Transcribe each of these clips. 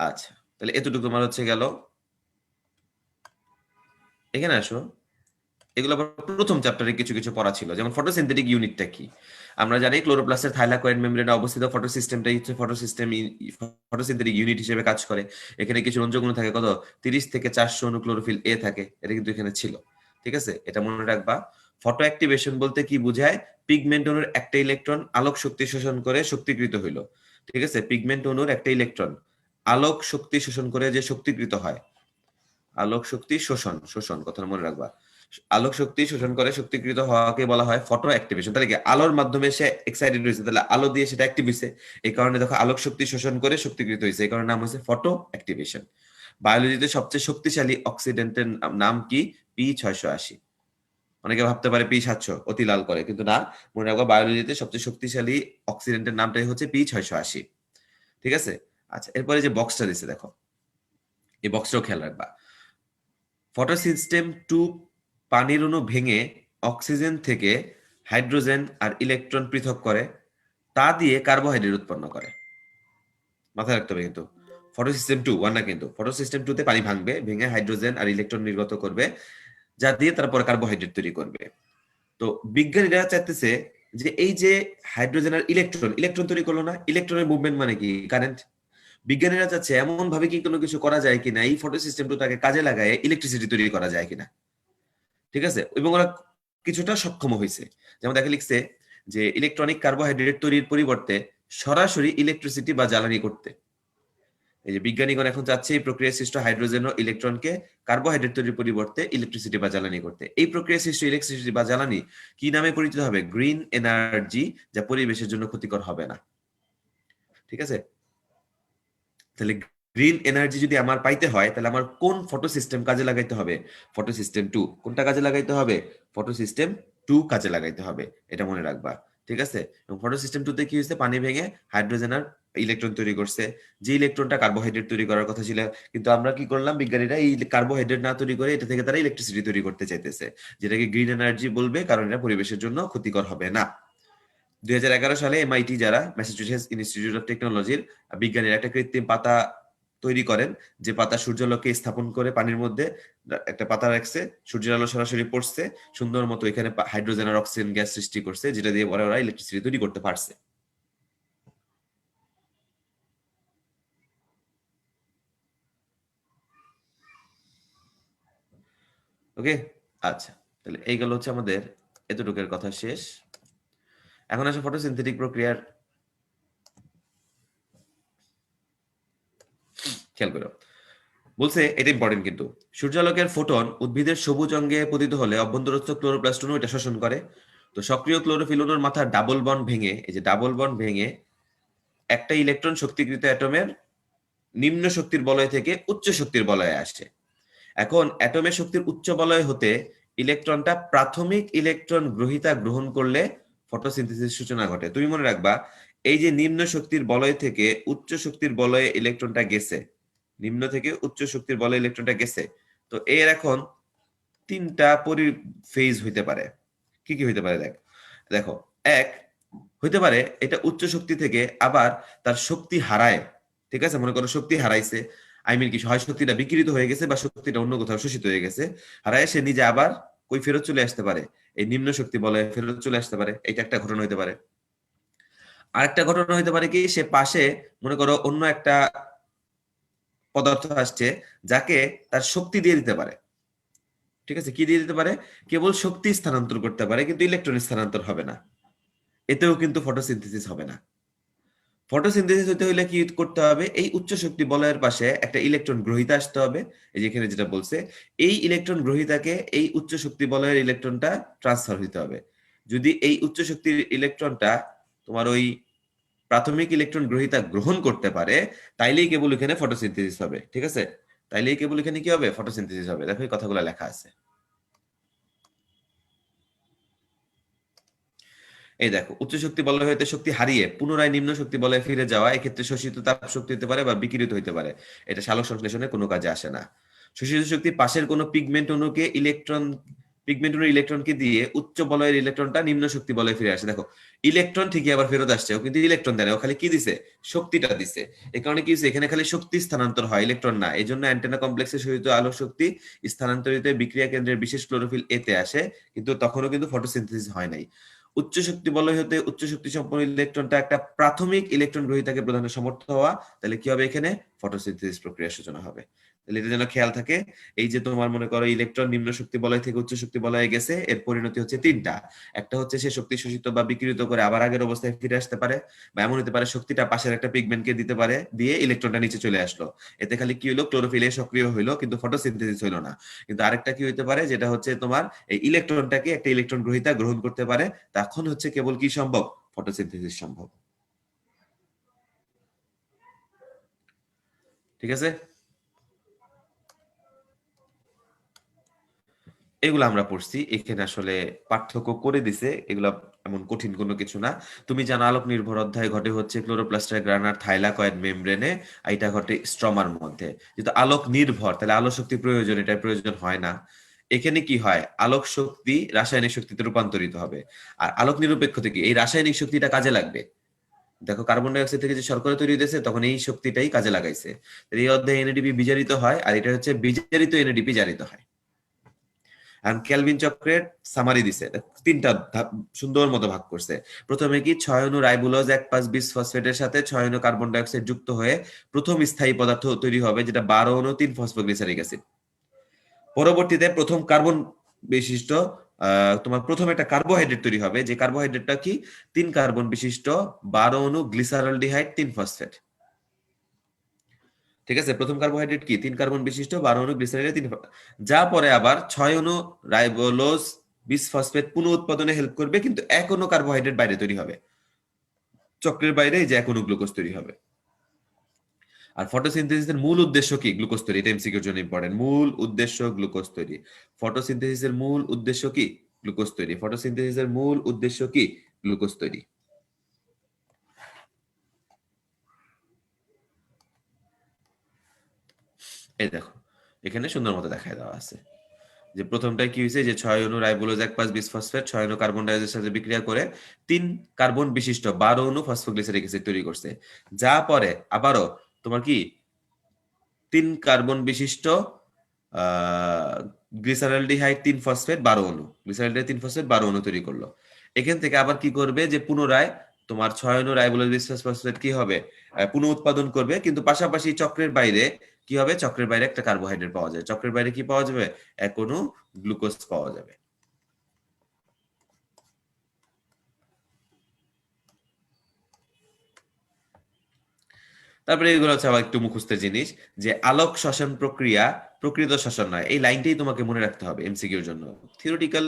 আচ্ছা, তাহলে এতটুকু তোমার হচ্ছে গেল। এখানে আসো, এগুলো আবার প্রথম চ্যাপ্টারে কিছু কিছু পড়া ছিল, যেমন ফটোসিনথেটিক ইউনিটটা কি। আমরা জানি ক্লোরোপ্লাস্টের থাইলাকয়েড মেমব্রেনে অবস্থিত ফটোসিস্টেমটাই হচ্ছে ফটোসিনথেটিক ইউনিট হিসেবে কাজ করে। এখানে কিছু রঞ্জক থাকে, কত 30 থেকে 400 অণু ক্লোরোফিল এ থাকে, এটা কিন্তু এখানে ছিল। ঠিক আছে, এটা মনে রাখবা। ফটো অ্যাক্টিভেশন বলতে কি বুঝায়? পিগমেন্ট অণুর একটা ইলেকট্রন আলোক শক্তি শোষণ করে শক্তিকৃত হইল। ঠিক আছে, পিগমেন্ট অণুর একটা ইলেকট্রন আলোক শক্তি শোষণ করে যে শক্তিকৃত হয়, আলোক শক্তি শোষণ, কথা মনে রাখবা। আলোক শক্তি শোষণ করে শক্তিকৃত হওয়াকে বলা হয় ফটো অ্যাক্টিভেশন। তাহলে কি আলোর মাধ্যমে সে এক্সাইটেড হয়েছে, তাহলে আলো দিয়ে সেটা অ্যাক্টিভ হয়েছে, এই কারণে দেখো আলোক শক্তি শোষণ করে শক্তিকৃত হয়েছে, এই কারণে নাম হচ্ছে ফটো অ্যাক্টিভেশন। বায়োলজিতে সবচেয়ে শক্তিশালী অক্সিডেন্টের নাম কি? P680। অনেকে ভাবতে পারে P700 অতি লাল করে, কিন্তু না, মনে রাখবা বায়োলজিতে সবচেয়ে শক্তিশালী অক্সিডেন্টের নামটাই হচ্ছে P680। ঠিক আছে। আচ্ছা, এরপরে যে বক্সটা দিছে দেখো, এই বক্সটাও খেয়াল রাখবা। ফটোসিস্টেম 2 পানির অণু ভেঙে অক্সিজেন থেকে হাইড্রোজেন আর ইলেকট্রন পৃথক করে, তা দিয়ে কার্বোহাইড্রেট উৎপন্ন করে। মাথায় রাখতে হবে কিন্তু, ফটোসিস্টেম 2 ওয়ান না, কিন্তু ফটোসিস্টেম 2 তে পানি ভাঙবে, ভেঙে হাইড্রোজেন আর ইলেকট্রন নির্গত করবে, যা দিয়ে তারপরে কার্বোহাইড্রেট তৈরি করবে। তো বিজ্ঞানীরা চাইতেছে যে এই যে হাইড্রোজেন আর ইলেকট্রন ইলেকট্রন তৈরি করলো না, ইলেকট্রনের মুভমেন্ট মানে কি? কারেন্ট। বিজ্ঞানীরা চাচ্ছে এমন ভাবে কি কোনো কিছু করা যায় কিনা এই ফটোসিস্টেমটাকে কাজে লাগায় ইলেকট্রিসিটি তৈরি করা যায় কিনা। ঠিক আছে, এবং ওরা কিছুটা সক্ষম হয়েছে। যেমন দেখে লিখছে যে ইলেকট্রনিক কার্বোহাইড্রেট তৈরির পরিবর্তে সরাসরি ইলেকট্রিসিটি বা জ্বালানি করতে। এই যে বিজ্ঞানীগণ এখন চাচ্ছে এই প্রক্রিয়ায় সৃষ্ট হাইড্রোজেন ও ইলেকট্রনকে কার্বোহাইড্রেট তৈরির পরিবর্তে ইলেকট্রিসিটি বা জ্বালানি করতে। এই প্রক্রিয়ায় সৃষ্ট ইলেকট্রিসিটি বা জ্বালানি কি নামে পরিচিত হবে? গ্রিন এনার্জি, যা পরিবেশের জন্য ক্ষতিকর হবে না। ঠিক আছে, তাহলে গ্রিন এনার্জি যদি আমার পাইতে হয়, তাহলে আমার কোন ফটো সিস্টেম কাজে লাগাইতে হবে? Photo system 2। কোনটা কাজে লাগাইতে হবে? ফটো সিস্টেম 2 কাজে লাগাইতে হবে, এটা মনে রাখবা। ঠিক আছে, এবং ফটো সিস্টেম 2 তে কি হয়েছে? পানি ভেঙে হাইড্রোজেন আর ইলেকট্রন তৈরি করছে, যে ইলেকট্রনটা কার্বোহাইড্রেট তৈরি করার কথা ছিল। কিন্তু আমরা কি করলাম, বিজ্ঞানীরা এই কার্বোহাইড্রেট না তৈরি করে এটা থেকে তারা ইলেকট্রিসিটি তৈরি করতে চাইতেছে, যেটাকে গ্রিন এনার্জি বলবে, কারণ এটা পরিবেশের জন্য ক্ষতিকর হবে না। 2011 সালে এমআইটি, যারা ম্যাসাচুসেটস ইনস্টিটিউট অফ টেকনোলজির বিজ্ঞানীরা একটা কৃত্রিম পাতা তৈরি করেন, যে পাতা সূর্যালোকে স্থাপন করে পানির মধ্যে একটা পাতা রাখছে, সূর্যের আলো সরাসরি পড়ছে, সুন্দর মতো এখানে হাইড্রোজেন আর অক্সিজেন গ্যাস সৃষ্টি করছে, যেটা দিয়ে ওরা ইলেকট্রিসিটি তৈরি করতে পারছে। ওকে, আচ্ছা, তাহলে এইগুলো হচ্ছে আমাদের এতটুকুর কথা শেষ। এখন আসে ফটোসিনথেটিক প্রক্রিয়ার, খেয়াল করো। বলছে এটা ইম্পর্টেন্ট কিন্তু, সূর্যালোকের ফোটন উদ্ভিদের সবুজ অঙ্গে পতিত হলে অভ্যন্তরস্থ ক্লোরোপ্লাস্ট অণু এটা শোষণ করে। তো সক্রিয় ক্লোরোফিল অণুর মাথার ডাবল বন্ড ভেঙে, এই যে ডাবল বন্ড ভেঙে একটা ইলেকট্রন শক্তিকৃত অ্যাটমের নিম্ন শক্তির বলয় থেকে উচ্চ শক্তির বলয়ে আসে। এখন অ্যাটমের শক্তির উচ্চ বলয় হতে ইলেকট্রনটা প্রাথমিক ইলেকট্রন গ্রহীতা গ্রহণ করলে ফটোসিনথেসিস সূচনা ঘটে। তুমি মনে রাখবা, এই যে নিম্ন শক্তির বলয় থেকে উচ্চ শক্তির বলয়ে ইলেকট্রনটা গেছে, নিম্ন থেকে উচ্চ শক্তির বলয়ে ইলেকট্রনটা গেছে, তো এর এখন তিনটা ফেজ হইতে পারে। কি কি হইতে পারে? দেখো, এক হইতে পারে এটা উচ্চ শক্তি থেকে আবার তার শক্তি হারায়। ঠিক আছে, মনে করো শক্তি হারাইছে, আই মিন কি, হয় শক্তিটা বিকিরিত হয়ে গেছে বা শক্তিটা অন্য কোথাও শোষিত হয়ে গেছে, হারায় সে নিজে আবার কই ফেরত চলে আসতে পারে, এই নিম্ন শক্তি বলে ফেরত চলে আসতে পারে। এটা একটা ঘটনা হইতে পারে। আরেকটা ঘটনা হইতে পারে কি, সে পাশে মনে করো অন্য একটা পদার্থ আসছে, যাকে তার শক্তি দিয়ে দিতে পারে। ঠিক আছে, কি দিয়ে দিতে পারে? কেবল শক্তি স্থানান্তর করতে পারে, কিন্তু ইলেকট্রন স্থানান্তর হবে না। এতেও কিন্তু ফটোসিনথেসিস হবে না। ফটোসিনথেসিস হতে হলে কি করতে হবে? এই উচ্চ শক্তি বলয়ের পাশে একটা ইলেকট্রন গ্রহীতা আসতে হবে, এই যেখানে যেটা বলছে, এই ইলেকট্রন গ্রহীতাকে এই উচ্চ শক্তি বলয়ের ইলেকট্রনটা ট্রান্সফার হইতে হবে। যদি এই উচ্চ শক্তির ইলেকট্রনটা তোমার ওই প্রাথমিক ইলেকট্রন গ্রহীতা গ্রহণ করতে পারে, তাইলেই কেবল এখানে ফটোসিনথেসিস হবে। ঠিক আছে, তাইলেই কেবল এখানে কি হবে? ফটোসিনথেসিস হবে। দেখো এই কথাগুলো লেখা আছে, এই দেখো, উচ্চ শক্তি বলয় হইতে শক্তি হারিয়ে পুনরায় নিম্ন শক্তি বলয়ে ফিরে যাওয়া, এক্ষেত্রে শোষিত তাপ শক্তি হতে পারে বা বিকিরিত হইতে পারে। এটা সালোক সংশ্লেষণে কোনো কাজে আসে না। শোষিত শক্তি পাশের কোনো পিগমেন্ট অণুকে পিগমেন্টের ইলেকট্রনকে দিয়ে উচ্চ বলয়ের ইলেকট্রনটা নিম্ন শক্তি বলয়ে ফিরে আসে। দেখো ইলেকট্রন ঠিকই আবার ফেরত আসছে, ও কিন্তু ইলেকট্রন দেয় না, ও খালি কি দিছে, শক্তিটা দিছে। এই কারণে কি হচ্ছে, এখানে খালি শক্তি স্থানান্তর হয়, ইলেকট্রন না। এই জন্য অ্যান্টেনা কমপ্লেক্সের সহিত আলোক শক্তি স্থানান্তরিত বিক্রিয়া কেন্দ্রের বিশেষ ক্লোরোফিল এতে আসে, কিন্তু তখনও কিন্তু ফটোসিনথেসিস হয় নাই। উচ্চ শক্তি বলয় হতে উচ্চ শক্তি সম্পন্ন ইলেকট্রনটা একটা প্রাথমিক ইলেকট্রন গ্রহীতাকে প্রদানে সমর্থ হওয়া, তাহলে কি হবে, এখানে ফটোসিনথেসিস প্রক্রিয়ার সূচনা হবে। তাহলে এটা যেন খেয়াল থাকে। এই যে তোমার মনে করো ইলেকট্রন নিম্ন শক্তি বলয় থেকে উচ্চ শক্তি বলয়ে গেছে, এর পরিণতি হচ্ছে তিনটা। একটা হচ্ছে সে শক্তি শোষিত বা বিকিরিত করে আবার আগের অবস্থায় ফিরে আসতে পারে, বা এমন হতে পারে শক্তিটা পাশের একটা পিগমেন্টকে দিতে পারে, দিয়ে ইলেকট্রনটা নিচে চলে আসলো। এতে খালি কি হলো, ক্লোরোফিল সক্রিয় হইলো, কিন্তু ফটোসিনথেসিস হইলো না। কিন্তু আরেকটা কি হইতে পারে, যেটা হচ্ছে তোমার এই ইলেকট্রনটাকে একটা ইলেকট্রন গ্রহীতা গ্রহণ করতে পারে, তখন হচ্ছে কেবল কি সম্ভব, ফটোসিনথেসিস সম্ভব। ঠিক আছে, এগুলো আমরা পড়ছি এখানে, আসলে পার্থক্য করে দিছে এগুলা, এমন কঠিন কোনো কিছু না। তুমি জানো আলোক নির্ভর অধ্যায় ঘটে হচ্ছে ক্লোরোপ্লাস্টের গ্রানার থাইলাকয়েড মেমব্রেনে, এটা ঘটে স্ট্রমার মধ্যে। যেহেতু আলোক নির্ভর, তাহলে আলোক শক্তি প্রয়োজন, এটা প্রয়োজন হয় না। এখানে কি হয়, আলোক শক্তি রাসায়নিক শক্তিতে রূপান্তরিত হবে। আর আলোক নিরপেক্ষ থেকে এই রাসায়নিক শক্তিটা কাজে লাগবে। দেখো কার্বন ডাই অক্সাইড থেকে যে শর্করা তৈরি হয়েছে, তখন এই শক্তিটাই কাজে লাগাইছে। এই অধ্যায়ে এনএডিপি বিজারিত হয়, আর এটা হচ্ছে বিজারিত এনএডিপি জারিত হয়। ক্যালভিন চক্রের সামারি দিছে, তিনটা সুন্দর মতো ভাগ করছে। প্রথমে কি 6 অণু রাইবোলোজ 1,5 বিসফসফেটের সাথে 6 অণু কার্বন ডাই অক্সাইড যুক্ত হয়ে প্রথম স্থায়ী পদার্থ তৈরি হবে, যেটা 12 অণু 3 ফসফোগ্লিসারিক অ্যাসিড। পরবর্তীতে প্রথম কার্বন বিশিষ্ট তোমার প্রথম একটা কার্বোহাইড্রেট তৈরি হবে, যে কার্বোহাইড্রেটটা কি 3 কার্বন বিশিষ্ট 12 অণু গ্লিসারলডিহাইড 3 ফসফেট। ঠিক আছে, প্রথম কার্বোহাইড্রেট কি 3 কার্বন বিশিষ্ট 12 অণু গ্লিসারিনের 3, যা পরে আবার 6 অণু রাইবোলোজ বিসফসফেট পুনঃ উৎপাদনে হেল্প করবে, কিন্তু এক অণু কার্বোহাইড্রেট বাইরে তৈরি হবে, চক্রের বাইরে, যে এক অণু গ্লুকোজ তৈরি হবে। আর ফটোসিনথেসিসের মূল উদ্দেশ্য কি, গ্লুকোজ তৈরি। এটা এমসিকিউর জন্য ইম্পর্টেন্ট। মূল উদ্দেশ্য গ্লুকোজ তৈরি। ফটোসিনথেসিসের মূল উদ্দেশ্য কি, গ্লুকোজ তৈরি। ফটোসিনথেসিসের মূল উদ্দেশ্য কি, গ্লুকোজ তৈরি। এই দেখো এখানে সুন্দর মতো দেখায় দেওয়া আছে যে প্রথমটায় কি হয়েছে, যে 6 অণু রাইবোলোজ 1,5 বিসফসফেট 6 অণু কার্বন ডাইঅক্সাইডের সাথে বিক্রিয়া করে 3 কার্বন বিশিষ্ট 12 অণু ফসফোগ্লিসারিক অ্যাসিড তৈরি করছে, যা পরে আবারও তোমার কি 3 কার্বন বিশিষ্ট গ্লিসারলডিহাইড 3 ফসফেট 12 অণু, গ্লিসারলডিহাইড 3 ফসফেট 12 অণু তৈরি করলো। এখান থেকে আবার কি করবে, যে পুনরায় তোমার 6 অণু রাইবোলোজ বিসফসফেট কি হবে, পুনঃ উৎপাদন করবে, কিন্তু পাশাপাশি চক্রের বাইরে কি হবে, চক্রের বাইরে একটা কার্বোহাইড্রেট পাওয়া যায়, চক্রের বাইরে কি পাওয়া যাবে, এক অণু গ্লুকোজ পাওয়া যাবে। তারপরে এগুলো হচ্ছে আবার একটু মুখস্থের জিনিস, যে আলোক শ্বসন প্রক্রিয়া প্রকৃত শ্বসন নয়। এই লাইনটাই তোমাকে মনে রাখতে হবে এমসিকিউর জন্য। থিওরিটিক্যাল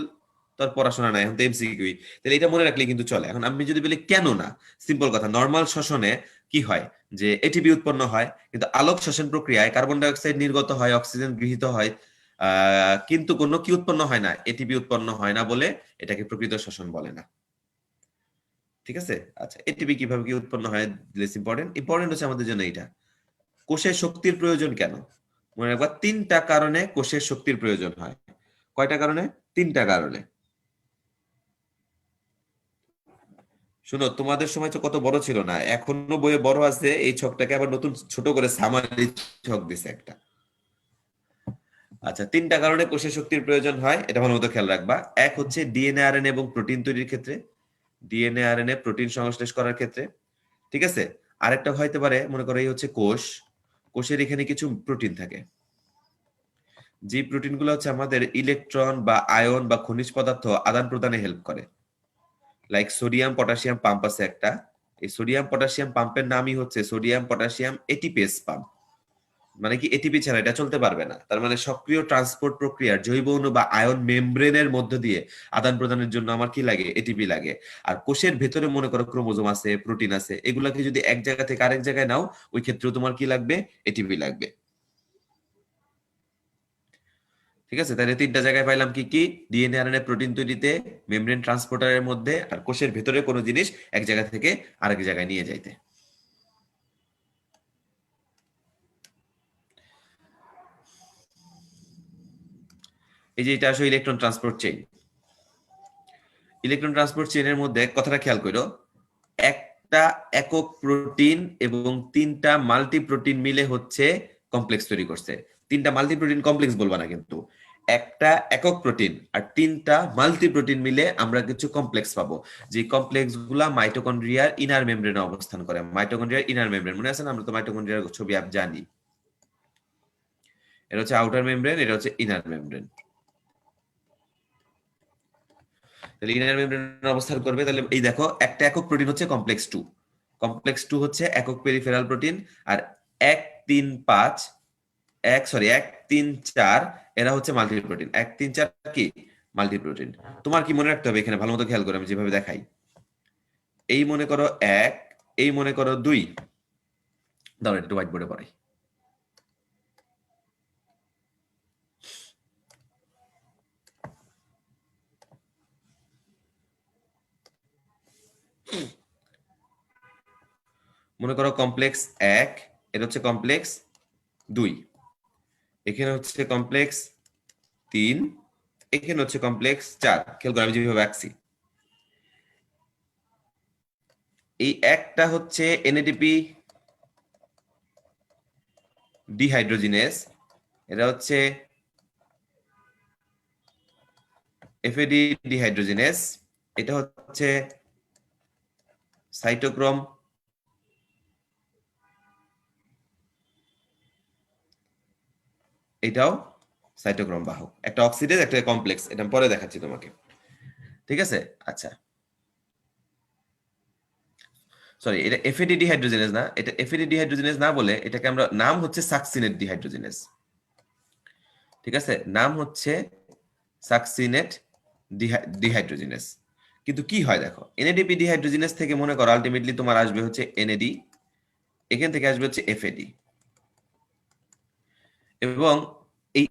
তোর পড়াশোনা নাই, এখন তো এমসিকিউই, তাহলে এটা মনে রাখলে কিন্তু চলে। এখন আমি যদি বলি কেন না, সিম্পল কথা, নর্মাল শ্বসনে কি হয়, যে এটিপি উৎপন্ন হয়, কিন্তু আলোক শ্বসন প্রক্রিয়ায় কার্বন ডাই অক্সাইড নির্গত হয়, অক্সিজেন গৃহীত হয়, কিন্তু কোনো কি উৎপন্ন হয় না, এটিপি উৎপন্ন হয় না, বলে এটাকে প্রকৃত শ্বসন বলে না। ঠিক আছে, আচ্ছা এটিপি কিভাবে কি উৎপন্ন হয়, লেস ইম্পর্টেন্ট। ইম্পর্টেন্ট হচ্ছে আমাদের জন্য এটা, কোষের শক্তির প্রয়োজন কেন। মনে রাখবা 3টা কারণে কোষের শক্তির প্রয়োজন হয়। কয়টা কারণে, 3টা কারণে। শুনো তোমাদের সময় তো কত বড় ছিল না, এখনো বইয়ে বড় আছে, এই ছকটাকে আবার নতুন ছোট করে সামারি ছক দিছে একটা। আচ্ছা 3টা কারণে কোষের শক্তির প্রয়োজন হয়, এটা ভালো মতো খেয়াল রাখবা। এক হচ্ছে ডিএনএ আরএনএ এবং প্রোটিন তৈরির ক্ষেত্রে, ডিএনএ আরএনএ প্রোটিন সংশ্লেষ করার ক্ষেত্রে। ঠিক আছে, আরেকটা হইতে পারে, মনে করো এই হচ্ছে কোষ, কোষের এখানে কিছু প্রোটিন থাকে, যে প্রোটিনগুলো হচ্ছে আমাদের ইলেকট্রন বা আয়ন বা খনিজ পদার্থ আদান প্রদানে হেল্প করে। লাইক সোডিয়াম পটাশিয়াম পাম্প আছে একটা, এই সোডিয়াম পটাশিয়াম পাম্পের নামই হচ্ছে সোডিয়াম পটাশিয়াম এটিপিএস পাম্প। মানে কি এটিপি ছাড়া এটা চলতে পারবে না, তার মানে সক্রিয় ট্রান্সপোর্ট প্রক্রিয়ার জৈব অণু বা আয়ন মেমব্রেনের মধ্য দিয়ে আদান প্রদানের জন্য আমার কি লাগে, এটিপি লাগে। আর কোষের ভেতরে মনে করো ক্রোমোজোম আছে, প্রোটিন আছে, এগুলাকে যদি এক জায়গা থেকে আরেক জায়গায় নাও, ওই ক্ষেত্রেও তোমার কি লাগবে, এটিপি লাগবে। ঠিক আছে, তাহলে 3টা জায়গায় পাইলাম কি কি, ডিএনএ আরএনএ প্রোটিন তৈরিতে, মেমব্রেন ট্রান্সপোর্টারের মধ্যে, আর কোষের ভেতরে কোনো জিনিস এক জায়গা থেকে আরেক জায়গায় নিয়ে যাইতে। এই যে এটা আসলে electron transport chain. Electron transport চেইনের মধ্যে কথাটা খেয়াল করো, একটা একক প্রোটিন এবং তিনটা মাল্টি প্রোটিন মিলে হচ্ছে কমপ্লেক্স তৈরি করছে। তিনটা মাল্টি প্রোটিন কমপ্লেক্স বলবা না কিন্তু, একটা একক প্রোটিন আর তিনটা মাল্টি প্রোটিন মিলে আমরা কিছু কমপ্লেক্স পাবো, যে কমপ্লেক্স গুলা মাইটোকন্ড্রিয়ার ইনার মেমব্রেনে অবস্থান করে। মাইটোকন্ড্রিয়ার ইনার মেমব্রেন মনে আছে না, আমরা তো মাইটোকন্ড্রিয়ার ছবি জানি। এটা হচ্ছে আউটার মেমব্রেন, এটা হচ্ছে ইনার মেমব্রেন। তাহলে ইনার মেমব্রেন অবস্থান করবে। তাহলে এই দেখো, একটা একক প্রোটিন হচ্ছে কমপ্লেক্স 2, কমপ্লেক্স 2 হচ্ছে একক পেরিফেরাল প্রোটিন, আর 1 3 5 1 3 4 এরা হচ্ছে মাল্টি প্রোটিন। 1 3 4 কি মাল্টি প্রোটিন। তোমার কি মনে রাখতে হবে এখানে, ভালো মতো খেয়াল করে আমি যেভাবে দেখাই। এই মনে করো 1, এই মনে করো 2, দাঁড়াও একটু হোয়াইট বোর্ডে পড়াই। মনে করো কমপ্লেক্স 1, এটা হচ্ছে কমপ্লেক্স 2, এখানে হচ্ছে কমপ্লেক্স 3, এখানে হচ্ছে কমপ্লেক্স 4। খেয়াল করে আমি যেভাবে আঁকছি, এই একটা হচ্ছে এনএডিপি ডিহাইড্রোজিনেস, এটা হচ্ছে এফএডি ডিহাইড্রোজিনেস, এটা হচ্ছে সাইটোক্রোম, এটাও সাইটোক্রোম বাহক। একটা অক্সিডেজ একটা কমপ্লেক্স, এটা আমি পরে দেখাচ্ছি তোমাকে, ঠিক আছে? আচ্ছা সরি, এটা এফএডি ডিহাইড্রোজিনেস না, এটা এফএডি ডিহাইড্রোজিনেস না বলে এটাকে আমরা নাম হচ্ছে সাকসিনেট ডিহাইড্রোজিনেস, ঠিক আছে? নাম হচ্ছে সাকসিনেট ডিহাইড্রোজিনেস। কিন্তু কি হয় দেখো, এনএডিপি ডিহাইড্রোজিনেস থেকে মনে করো আলটিমেটলি তোমার আসবে হচ্ছে এনএডি, এখান থেকে আসবে হচ্ছে এফএডি, এবং এই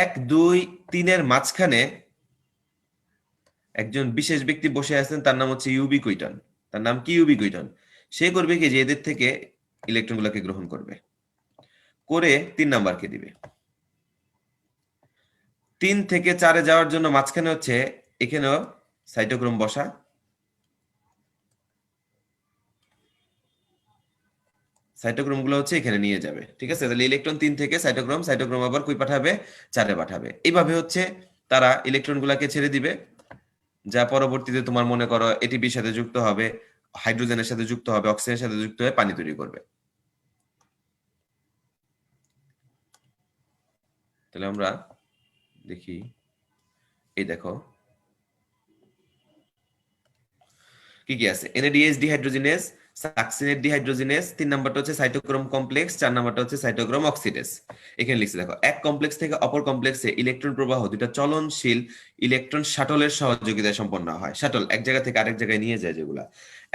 1 2 3 এর মাঝখানে একজন বিশেষ ব্যক্তি বসে আছেন, তার নাম হচ্ছে ইউবিকুইটন। তার নাম কি? ইউবিকুইটন। সে করবে কি, যে এদের থেকে ইলেকট্রনগুলোকে গ্রহণ করবে, করে 3 নাম্বারকে দিবে। 3 থেকে 4-এ যাওয়ার জন্য মাঝখানে হচ্ছে এখানেও সাইটোক্রোম বসা, সাইটোক্রোম গুলো হচ্ছে এখানে নিয়ে যাবে, ঠিক আছে? তাহলে ইলেকট্রন 3 থেকে সাইটোক্রোম, সাইটোক্রোম আবার কই পাঠাবে? 4-এ পাঠাবে। এইভাবে হচ্ছে তারা ইলেকট্রন গুলাকে ছেড়ে দিবে, যা পরবর্তীতে তোমার মনে করো এটিপির সাথে যুক্ত হবে, হাইড্রোজেনের সাথে যুক্ত হবে, অক্সিজেনের সাথে যুক্ত হয়ে পানি তৈরি করবে। তাহলে আমরা দেখি, এই দেখো কি কি আছে। এনএডিএইচ ডিহাইড্রোজিনেস, সাকসিনেট ডিহাইড্রোজিনেস, 3 নাম্বারটা হচ্ছে সাইটোক্রোম কমপ্লেক্স, 4 নাম্বারটা হচ্ছে সাইটোক্রোম অক্সিডেস। এখানে লিখছে দেখো, এক কমপ্লেক্স থেকে অপর কমপ্লেক্সে ইলেকট্রন প্রবাহ দুটো চলনশীল ইলেকট্রন শাটলের সহযোগিতায় সম্পন্ন হয়। শাটল এক জায়গা থেকে আরেক জায়গায় নিয়ে যায় যেগুলা।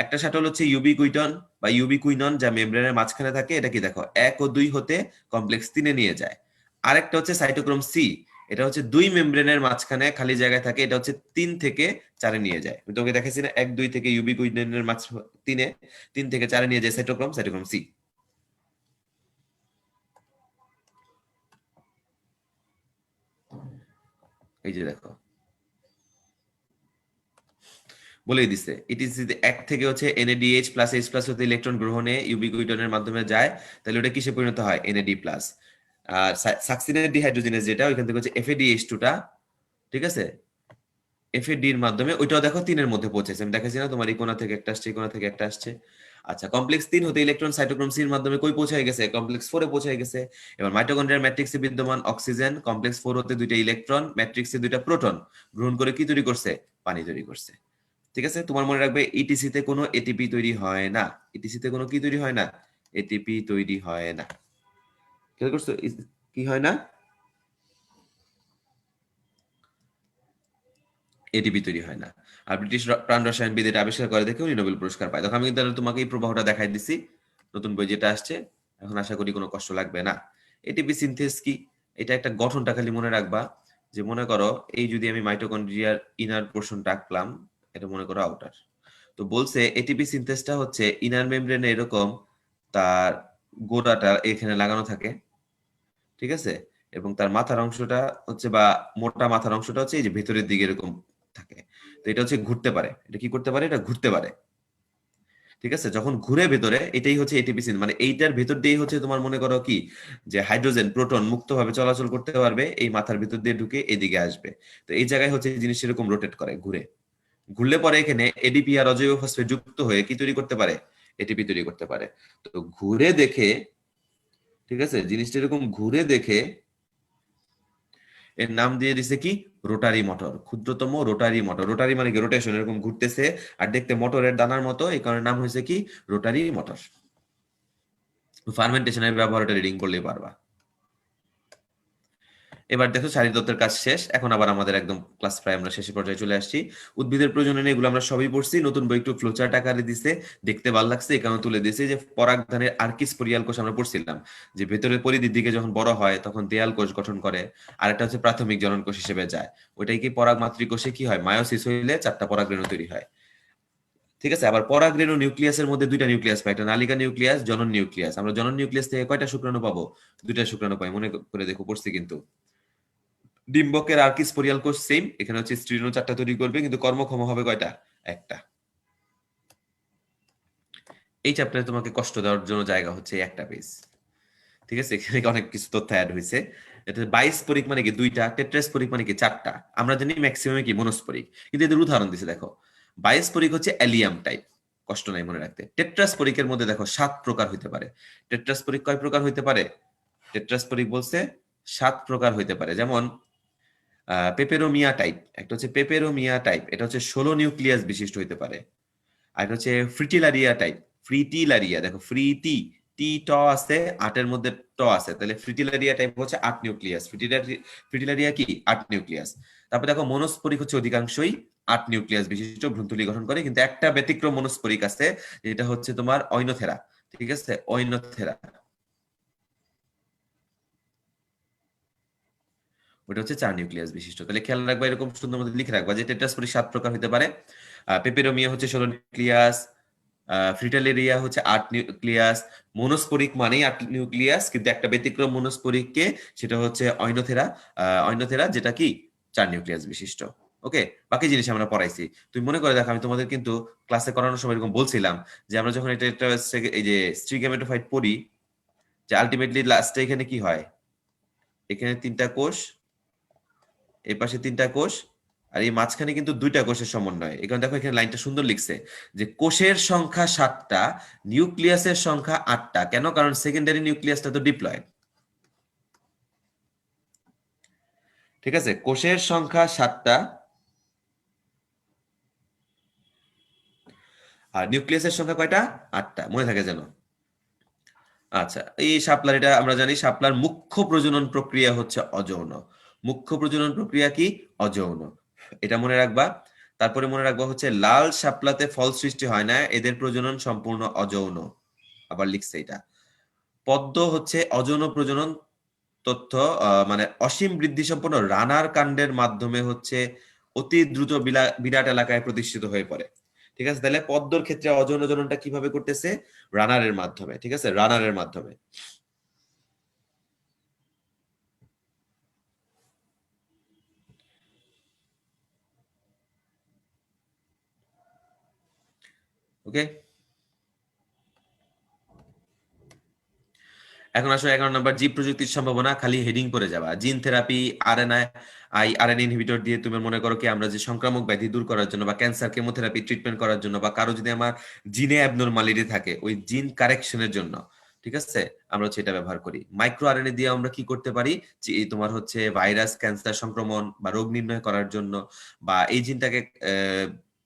একটা শাটল হচ্ছে ইউবিকুইটন বা ইউবিকুইনন, যা মেমব্রেনের মাঝখানে থাকে। এটা কি দেখো 1 ও 2 হতে কমপ্লেক্স 3-এ নিয়ে যায়। আরেকটা হচ্ছে সাইটোক্রোম সি, এটা হচ্ছে 2 মেমব্রেনের মাঝখানে খালি জায়গায় থাকে, এটা হচ্ছে 3 থেকে 4-এ নিয়ে যায়। আমি তোকে দেখাইছি না, 1 2 থেকে ইউবিকুইননের মাঝ 3-এ, 3 থেকে 4-এ নিয়ে যায় সাইটোক্রোম, সাইটোক্রোম সি। এই যে দেখো বলেই দিছে, ইটিসি 1 থেকে হচ্ছে এনএডিএইচ প্লাস এইচ প্লাস হতে ইলেকট্রন গ্রহণে ইউবিকুইটনের মাধ্যমে যায়, তাহলে ওটা কিসে পরিণত হয়? NAD plus. আর সাকসিনেট ডিহাইড্রোজিনেস যেটা, ওইখান থেকে হচ্ছে এফএডিএইচ2টা, ঠিক আছে? এফএডি এর মাধ্যমে ওইটাও দেখো 3-এর মধ্যে পৌঁছেছে। আমি দেখাচ্ছি না, তোমার এই কোণা থেকে একটা আসছে, এই কোণা থেকে একটা আসছে। আচ্ছা, কমপ্লেক্স 3 হতে ইলেকট্রন সাইটোক্রোম সি এর মাধ্যমে কই পৌঁছে গেছে? কমপ্লেক্স 4-এ পৌঁছে গেছে। এবার মাইটোকন্ড্রিয়ার ম্যাট্রিক্সে বিদ্যমান অক্সিজেন কমপ্লেক্স 4 হতে 2টা ইলেকট্রন, ম্যাট্রিক্সে 2টা প্রোটন গ্রহণ করে কি তৈরি করছে? পানি তৈরি করছে, ঠিক আছে? তোমার মনে রাখবে ইটিসি তে কোনো এটিপি তৈরি হয় না। ইটিসি তে কোনো কি তৈরি হয় না? এটিপি তৈরি হয় না। খেয়াল করছো কি হয় না? এটিপি তৈরি হয় না। আর ব্রিটিশ প্রাণ রসায়নবিদ এটা আবিষ্কার করে দেখে উনি নোবেল পুরস্কার পায়। দেখো আমি কিন্তু তোমাকে এই প্রবাহটা দেখাই দিছি, নতুন বই যেটা আসছে। এখন আশা করি কোনো কষ্ট লাগবে না। এটিপি সিনথেস কি? এটা একটা গঠনটা খালি মনে রাখবা, যে মনে করো এই যদি আমি মাইটোকন্ড্রিয়ার ইনার পোর্শনটা আঁকলাম, এটা মনে করো আউটার। তো বলছে এটিপি সিনথেসটা হচ্ছে ইনার মেমব্রেনে এরকম তার গোড়াটা এখানে লাগানো থাকে, ঠিক আছে? এবং তার মাথার অংশটা হচ্ছে বা মোটা মাথার অংশটা হচ্ছে এই যে ভেতরের দিকে এরকম থাকে। তো এটা হচ্ছে ঘুরতে পারে, এটা কি করতে পারে, এটা ঘুরতে পারে। ঠিক আছে, যখন ঘুরে ভেতরে, এটাই হচ্ছে এটিপি সিন, মানে এইটার ভেতর দিয়েই হচ্ছে তোমার মনে করো কি যে হাইড্রোজেন প্রোটন মুক্তভাবে চলাচল করতে পারবে, এই মাথার ভিতর দিয়ে ঢুকে এদিকে আসবে। তো এই জায়গায় হচ্ছে জিনিস এরকম রোটেট করে, ঘুরে। ঘুরলে পরে এখানে এডিপি আর অজৈব ফসফেট যুক্ত হয়ে কি তৈরি করতে পারে, এটিপি তৈরি করতে পারে। তো ঘুরে দেখে, ঠিক আছে, জিনিসটা এরকম ঘুরে দেখে এর নাম দিয়ে দিছে কি, রোটারি মোটর, ক্ষুদ্রতম রোটারি মোটর। রোটারি মানে কি, রোটেশন, এরকম ঘুরতেছে আর দেখতে মোটরের দানার মতো, এই কারণে নাম হয়েছে কি, রোটারি মোটর। ফার্মেন্টেশনের ব্যবহারটা রিডিং করলেই পারবা। এবার দেখো শারীরতত্ত্বের কাজ শেষ, এখন আবার আমাদের একদম ক্লাস প্রায় আমরা শেষের পর্যায়ে চলে আসছি। উদ্ভিদের প্রজননে এগুলো আমরা সবই পড়ছি, নতুন বই একটু ফ্লোচার্ট আকারে দিছে, দেখতে ভালো লাগছে এই কারণে তুলে দিয়েছে। যে পরাগধানের আর্কিস্পোরিয়াল কোষ আমরা পড়ছিলাম, যে ভেতরের পরিধির দিকে যখন বড় হয় তখন দেয়াল কোষ গঠন করে, আর একটা হচ্ছে প্রাথমিক জনন কোষ হিসেবে যায়। ওইটাই কি পরাগ মাতৃকোষে কি হয়, মায়োসিস হইলে 4টা পরাগরেণু তৈরি হয়। ঠিক আছে, আবার পরাগরেণু নিউক্লিয়াসের মধ্যে 2টা নিউক্লিয়াস পাই, একটা নালিকা নিউক্লিয়াস, জনন নিউক্লিয়াস। আমরা জনন নিউক্লিয়াস থেকে কয়টা শুক্রাণু পাবো, 2টা শুক্রাণু পাই, মনে করে দেখো, পড়ছি কিন্তু। ডিম্বকের আর্কিস্পোরিয়াল কোষ সেম, এখানে হচ্ছে স্ত্রীণু 4টা তৈরি করবে, কিন্তু কর্মক্ষম হবে কয়টা, একটা। এই চ্যাপ্টারে তোমাকে কষ্ট দেওয়ার জন্য জায়গা হচ্ছে একটা পেজ। ঠিক আছে, এখানে অনেক কিছু তথ্য অ্যাড হয়েছে। এটা বাইস্পোরিক মানে কি 2টা, টেট্রাস্পোরিক মানে কি 4টা। আমরা জানি ম্যাক্সিমামে কি মনোস্পোরিক, কিন্তু এদের উদাহরণ দিছে দেখো। বাইস্পোরিক হচ্ছে অ্যালিয়াম টাইপ, কষ্ট নাই মনে রাখতে। টেট্রাস্পোরিকের মধ্যে দেখো 7 প্রকার হইতে পারে। টেট্রাস্পোরিক কয় প্রকার হইতে পারে, টেট্রাস্পোরিক বলছে 7 প্রকার হইতে পারে। যেমন পেপেরোমিয়া টাইপ, একটা হচ্ছে পেপেরোমিয়া টাইপ, এটা হচ্ছে 16 নিউক্লিয়াস বিশিষ্ট হইতে পারে। আর এটা হচ্ছে ফ্রিটিলারিয়া টাইপ, ফ্রিটিলারিয়া, দেখো ফ্রিটি, টি ট আছে, 8-এর মধ্যে ট আছে, তাহলে ফ্রিটিলারিয়া টাইপ হচ্ছে 8 নিউক্লিয়াস। ফ্রিটিলারিয়া কি 8 নিউক্লিয়াস। তারপর দেখো মনোস্পোরিক হচ্ছে অধিকাংশই 8 নিউক্লিয়াস বিশিষ্ট ভ্রূণথলি গঠন করে, কিন্তু একটা ব্যতিক্রম মনোস্পোরিক আছে, যেটা হচ্ছে তোমার অইনোথেরা। ঠিক আছে, অইনোথেরা, ওটা হচ্ছে 4 নিউক্লিয়াস বিশিষ্ট। তাহলে খেয়াল রাখবা, এরকম সুন্দর মতো লিখে রাখবা যে টেট্রাস্পোরিক 7 প্রকার হতে পারে। পেপেরোমিয়া হচ্ছে 16 নিউক্লিয়াস, ফ্রিটালেরিয়া হচ্ছে 8 নিউক্লিয়াস। মনোস্পোরিক মানেই 8 নিউক্লিয়াস, কিন্তু একটা ব্যতিক্রম মনোস্পোরিককে, সেটা হচ্ছে অইনোথেরা। অইনোথেরা যেটা কি 4 নিউক্লিয়াস বিশিষ্ট। ওকে, বাকি জিনিস আমরা পড়াইছি। তুমি মনে করে দেখো, আমি তোমাদের কিন্তু ক্লাসে করানোর সময় এরকম বলছিলাম যে আমরা যখন এটা একটা এই যে স্ট্রিগেমেটোফাইট পড়ি, যে আলটিমেটলি লাস্টে এখানে কি হয়, এখানে 3টা কোষ, এই পাশে 3টা কোষ, আর এই মাঝখানে কিন্তু 2টা কোষের সমন্বয়। এখানে দেখো, এখানে লাইনটা সুন্দর লিখছে যে কোষের সংখ্যা 7টা, নিউক্লিয়াসের সংখ্যা 8টা। কেন, কারণ সেকেন্ডারি নিউক্লিয়াসটা তো ডিপ্লয়েড। ঠিক আছে, কোষের সংখ্যা 7টা আর নিউক্লিয়াসের সংখ্যা কয়টা, 8টা, মনে থাকে যেন। আচ্ছা, এই শাপলার, এটা আমরা জানি শাপলার মুখ্য প্রজনন প্রক্রিয়া হচ্ছে অযৌন। মুখ্য প্রজনন প্রক্রিয়া কি, অযৌন, এটা মনে রাখবা। তারপরে মনে রাখবা হচ্ছে লাল শাপলাতে ফল সৃষ্টি হয় না, এদের প্রজনন সম্পূর্ণ অযৌন। আবার লিখছে এটা। পদ্ম হচ্ছে অযৌন প্রজনন তথ্য, মানে অসীম বৃদ্ধি সম্পন্ন রানার কাণ্ডের মাধ্যমে হচ্ছে অতি দ্রুত বিরাট এলাকায় প্রতিষ্ঠিত হয়ে পড়ে। ঠিক আছে, তাহলে পদ্মর ক্ষেত্রে অযৌন জননটা কিভাবে করতেছে, রানারের মাধ্যমে। ঠিক আছে, রানারের মাধ্যমে। ওকে, এখন আসো 11 নম্বর, জীব প্রযুক্তির সম্ভাবনা। খালি হেডিং করে যাবা, জিন থেরাপি, আরএনএ ইনহিবিটর দিয়ে তুমি মনে করো কি, আমরা যে সংক্রামক ব্যাধি দূর করার জন্য বা ক্যান্সার কেমোথেরাপি ট্রিটমেন্ট করার জন্য, বা কারো যদি আমার জিনে অ্যাবনরমালিটি থাকে ওই জিন কারেকশনের জন্য, ঠিক আছে, আমরা হচ্ছে এটা ব্যবহার করি। মাইক্রো আরএনএ দিয়ে আমরা কি করতে পারি, যে এই তোমার হচ্ছে ভাইরাস, ক্যান্সার সংক্রমণ বা রোগ নির্ণয় করার জন্য, বা এই জিনটাকে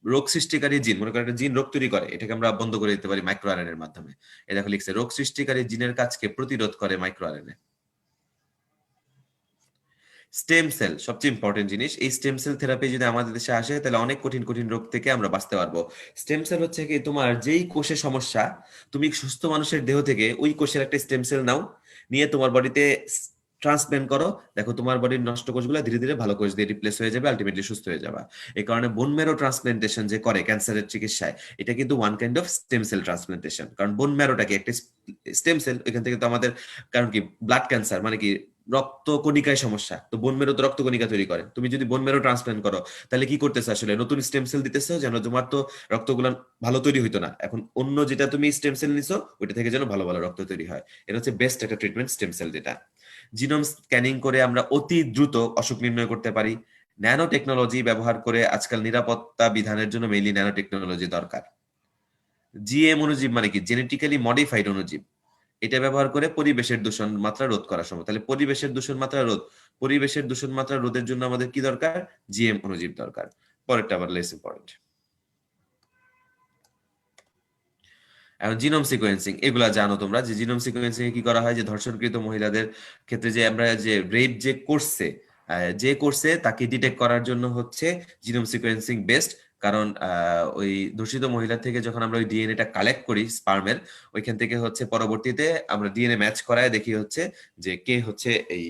রোগ সৃষ্টিকারী জিন, মনে করো একটা জিন রোগ তৈরি করে, এটাকে আমরা বন্ধ করে দিতে পারি মাইক্রো আরএনএ এর মাধ্যমে। এই দেখো লিখছে, রোগ সৃষ্টিকারী জিনের কাজকে প্রতিরোধ করে মাইক্রো আরএনএ। স্টেম সেল সবচেয়ে ইম্পর্টেন্ট জিনিস। এই স্টেম সেল থেরাপি যদি আমাদের দেশে আসে, তাহলে অনেক কঠিন কঠিন রোগ থেকে আমরা বাঁচতে পারবো। স্টেম সেল হচ্ছে কি, তোমার যেই কোষে সমস্যা, তুমি সুস্থ মানুষের দেহ থেকে ওই কোষের একটা স্টেম সেল নাও, নিয়ে তোমার বডিতে ট্রান্সপ্ল্যান্ট করো। দেখো তোমার বডির নষ্ট কোষগুলো ধীরে ধীরে ভালো কোষ দিয়ে রিপ্লেস হয়ে যাবে, আলটিমেটলি সুস্থ হয়ে যাবে। এই কারণে বোন ম্যারো ট্রান্সপ্ল্যান্টেশন যে করে ক্যান্সারের চিকিৎসায়, এটা কিন্তু one kind of stem cell transplantation. কারণ বোন ম্যারোটাকে একটা স্টেম সেল, এখান থেকে তো আমাদের, কারণ কি ব্লাড ক্যান্সার মানে কি রক্ত কণিকায় সমস্যা, তো বোন মেরু তো রক্ত কণিকা তৈরি করে, তুমি যদি বোন মেরু ট্রান্সপ্ল্যান্ট করো তাহলে কি করতেছো আসলে, নতুন স্টেম সেল দিতেছো যেন তোমার তো রক্তগুলো ভালো তৈরি হইতো না, এখন অন্য যেটা তুমি স্টেম সেল নিছো ওইটা থেকে যেন ভালো ভালো রক্ত তৈরি হয়। এটা হচ্ছে বেস্ট একটা ট্রিটমেন্ট স্টেম সেল যেটা। জিনোম স্ক্যানিং করে আমরা অতি দ্রুত অসুখ নির্ণয় করতে পারি। ন্যানো টেকনোলজি ব্যবহার করে, আজকাল নিরাপত্তা বিধানের জন্য মেইনলি ন্যানো টেকনোলজি দরকার। জিএম অণুজীব মানে কি, জেনেটিক্যালি মডিফাইড অণুজীব, এটা ব্যবহার করে পরিবেশের দূষণ মাত্রা রোধ করা সম্ভব। তাহলে পরিবেশের দূষণ মাত্রা রোধ, পরিবেশের দূষণ মাত্রা রোধের জন্য আমাদের কি দরকার, জিএম অণুজীব দরকার। পরেরটা আবার লেস ইম্পর্টেন্ট। এখন জিনোম সিকোয়েন্সিং, এগুলা জানো তোমরা যে জিনোম সিকোয়েন্সিং এ কি করা হয়, যে ধর্ষণকৃত মহিলাদের ক্ষেত্রে যে আমরা যে রেপ যে করছে, যে করছে তাকে ডিটেক্ট করার জন্য হচ্ছে জিনোম সিকোয়েন্সিং বেস্ট। কারণ ওই ধর্ষিত মহিলা থেকে যখন আমরা ওই ডিএনএটা কালেক্ট করি স্পার্মের, ওইখান থেকে হচ্ছে পরবর্তীতে আমরা ডিএনএ ম্যাচ করায় দেখি হচ্ছে যে কে হচ্ছে এই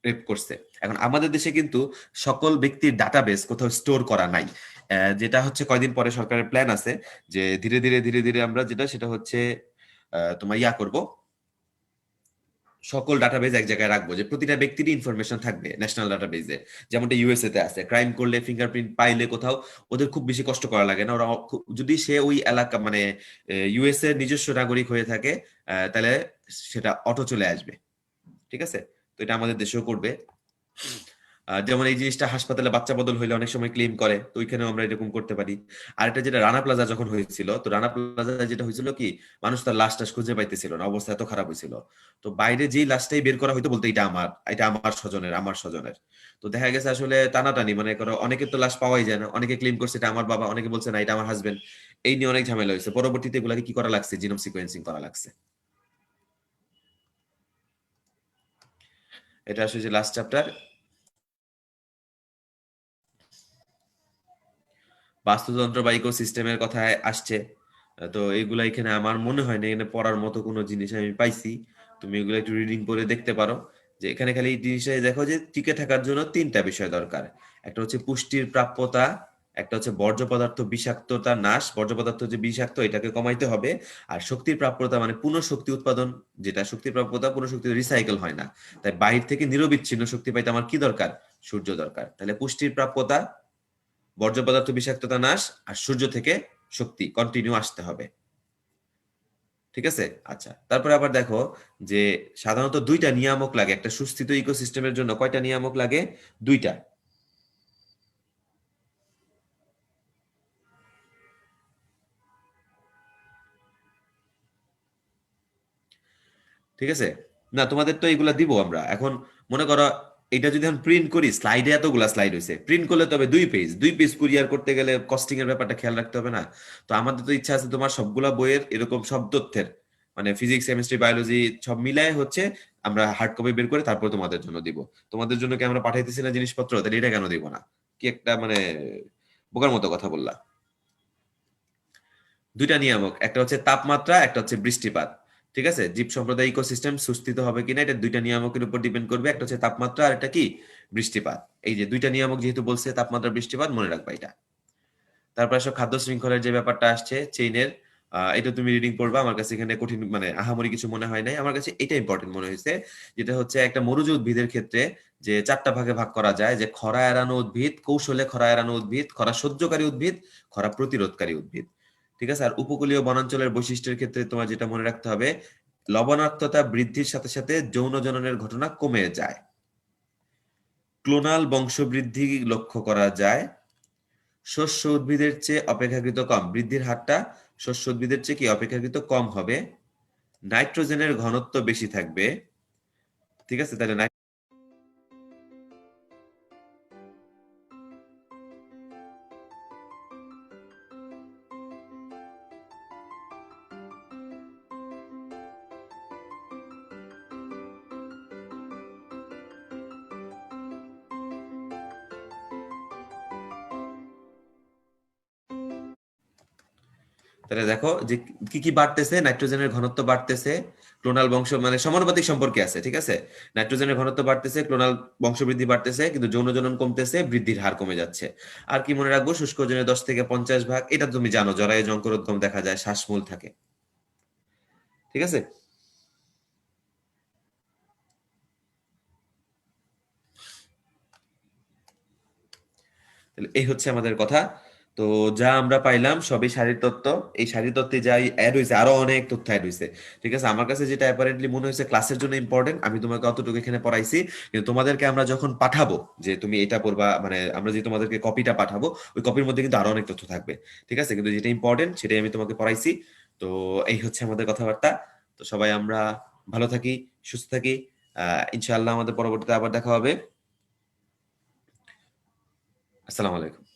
রেপ করছে। এখন আমাদের দেশে কিন্তু সকল ব্যক্তির ডাটাবেস কোথাও স্টোর করা নাই। যেটা হচ্ছে কয়দিন পরে সরকারের প্ল্যান আছে যে ধীরে ধীরে ধীরে ধীরে আমরা যেটা সেটা হচ্ছে তোমার ইয়া করব, সকল ডাটাবেজ এক জায়গায় রাখবো, যে প্রতিটা ব্যক্তিরই ইনফরমেশন থাকবে ন্যাশনাল ডাটাবেজে। যেমনটা ইউএসএ তে আছে, ক্রাইম করলে ফিঙ্গারপ্রিন্ট পাইলে কোথাও ওদের খুব বেশি কষ্ট করা লাগে না, ওরা যদি সে ওই এলাকা মানে ইউএসএ নিজস্ব নাগরিক হয়ে থাকে তাহলে সেটা অটো চলে আসবে। ঠিক আছে, তো এটা আমাদের দেশেও করবে। যেমন এই জিনিসটা হাসপাতালে বাচ্চা বদল হইলে অনেক সময় ক্লেম করে, তো ওইখানেও আমরা এরকম করতে পারি। আর এটা যেটা রানা প্লাজা যখন হয়েছিল, তো রানা প্লাজা যেটা হয়েছিল কি, মানুষ তার লাশ টাশ খুঁজে পাইতেছিল না, অবস্থা এত খারাপ হয়েছিল। তো বাইরে যেই লাশটাই বের করা হইতো বলতো এটা আমার, এটা আমার স্বজনের, আমার স্বজনের। তো দেখা গেছে আসলে টানাটানি, মানে করো অনেকের তো লাশ পাওয়াই যায় না, অনেকে ক্লেম করছে এটা আমার বাবা, অনেকে বলছে না এটা আমার হাজবেন্ড। এই নিয়ে অনেক ঝামেলা হয়েছে, পরবর্তীতে এগুলাকে কি করা লাগছে, জিনোম সিকোয়েন্সিং করা লাগছে। এটা আসলে যে লাস্ট চ্যাপ্টার, বাস্তুতন্ত্র বা ইকোসিস্টেমের কথায় আসছে। তো এগুলা এখানে আমার মনে হয় না এখানে পড়ার মতো কোনো জিনিস আমি পাইছি। তুমি এগুলো একটু রিডিং করে দেখতে পারো, যে এখানে খালি এই জিনিসটাই দেখো যে টিকে থাকার জন্য তিনটা বিষয় দরকার। একটা হচ্ছে পুষ্টির প্রাপ্যতা, একটা হচ্ছে বর্জ্য পদার্থ বিষাক্ততা নাশ, বর্জ্য পদার্থ যে বিষাক্ত এটাকে কমাইতে হবে। আর শক্তির প্রাপ্যতা মানে পুনঃশক্তি উৎপাদন, যেটা শক্তির প্রাপ্যতা পুনঃশক্তি রিসাইকেল হয় না। তাই বাহির থেকে নিরবিচ্ছিন্ন শক্তি পাইতে আমার কি দরকার, সূর্য দরকার। তাহলে পুষ্টির প্রাপ্যতা, বর্জ্য পদার্থ বিষাক্ততা নাশ, আর সূর্য থেকে শক্তি কন্টিনিউ আসতে হবে। ঠিক আছে, আচ্ছা। তারপরে আবার দেখো যে সাধারণত দুইটা নিয়ামক লাগে একটা সুস্থিত ইকোসিস্টেমের জন্য। কয়টা নিয়ামক লাগে, দুইটা। ঠিক আছে, না তোমাদের তো এগুলা দিব আমরা এখন। মনে করো এটা যদি এখন প্রিন্ট করি, স্লাইডে এতগুলা স্লাইড হয়েছে, প্রিন্ট করলে তবে 2 পেজ, 2 পেজ কুরিয়ার করতে গেলে কস্টিং এর ব্যাপারটা খেয়াল রাখতে হবে না? তো আমাদের তো ইচ্ছা আছে তোমার সবগুলা বইয়ের এরকম সব তথ্যের, মানে ফিজিক্স কেমিস্ট্রি বায়োলজি সব মিলায় হচ্ছে আমরা হার্ড কপি বের করে তারপর তোমাদের জন্য দিব। তোমাদের জন্য কি আমরা পাঠাইতেছি না জিনিসপত্র, তাহলে এটা কেন দিব না? কি একটা মানে বোকার মতো কথা বললা। দুইটা নিয়ামক, একটা হচ্ছে তাপমাত্রা, একটা হচ্ছে বৃষ্টিপাত। ঠিক আছে, জীব সম্প্রদায় ইকোসিস্টেম সুস্থিত হবে কিনা এটা দুইটা নিয়ামকের উপর ডিপেন্ড করবে, একটা হচ্ছে তাপমাত্রা আর একটা কি, বৃষ্টিপাত। এই যে দুইটা নিয়ামক যেহেতু বলছে, তাপমাত্রা বৃষ্টিপাত, মনে রাখবা এটা। তারপর আসলে খাদ্য শৃঙ্খলের যে ব্যাপারটা আসছে চেইনের, এটা তুমি রিডিং পড়বা। আমার কাছে এখানে কঠিন মানে আহামরি কিছু মনে হয় নাই, আমার কাছে এটা ইম্পর্টেন্ট মনে হয়েছে, যেটা হচ্ছে একটা মরুজ উদ্ভিদের ক্ষেত্রে যে 4টা ভাগে ভাগ করা যায়, যে খরা এড়ানো উদ্ভিদ, কৌশলে খরা এড়ানো উদ্ভিদ, খরা সহ্যকারী উদ্ভিদ, খরা প্রতিরোধকারী উদ্ভিদ। ঠিক আছে, আর উপকূলীয় বনাঞ্চলের বৈশিষ্ট্যের ক্ষেত্রে তোমার যেটা মনে রাখতে হবে, লবণাক্ততা বৃদ্ধির সাথে সাথে যৌন জননের ঘটনা কমে যায়, ক্লোনাল বংশবৃদ্ধি লক্ষ্য করা যায়, শস্য উদ্ভিদের চেয়ে অপেক্ষাকৃত কম, বৃদ্ধির হারটা শস্য উদ্ভিদের চেয়ে কি অপেক্ষাকৃত কম হবে, নাইট্রোজেনের ঘনত্ব বেশি থাকবে। ঠিক আছে, তাহলে তাহলে দেখো যে কি কি বাড়তেছে, নাইট্রোজেনের ঘনত্ব বাড়তেছে, ক্লোনাল বংশ মানে সমানুপাতিক সম্পর্কে আছে। ঠিক আছে, নাইট্রোজেনের ঘনত্ব বাড়তেছে, ক্লোনাল বংশবৃদ্ধি বাড়তেছে, কিন্তু যৌন জনন কমতেছে, বৃদ্ধির হার কমে যাচ্ছে। আর কি মনে রাখবো, শুষ্ক ওজনের 10 থেকে 50 ভাগ, এটা তুমি জানো, জরায়ু যঙ্করোদ্গম দেখা যায়, শ্বাসমূল থাকে। ঠিক আছে, এই হচ্ছে আমাদের কথা। তো যা আমরা পাইলাম সবই শারীরতত্ত্ব। এই শারীরতত্ত্বে যাই অ্যাড হইছে, আরো অনেক তথ্য অ্যাড হইছে। ঠিক আছে? আমার কাছে যেটা অ্যাপারেন্টলি মনে হয়েছে ক্লাসের জন্য ইম্পর্টেন্ট, আমি তোমাকে অতটুকু এখানে পড়াইছি। কিন্তু তোমাদেরকে আমরা যখন পাঠাবো যে তুমি এটা পড়বা, মানে আমরা যে তোমাদেরকে কপিটা পাঠাবো, ওই কপির মধ্যে কিন্তু আরো অনেক তথ্য থাকবে। ঠিক আছে? কিন্তু যেটা ইম্পর্টেন্ট সেটাই আমি তোমাকে পড়াইছি। তো এই হচ্ছে আমাদের কথাবার্তা। তো সবাই আমরা ভালো থাকি, সুস্থ থাকি। ইনশাআল্লাহ আমাদের পরবর্তীতে আবার দেখা হবে। আসসালামু আলাইকুম।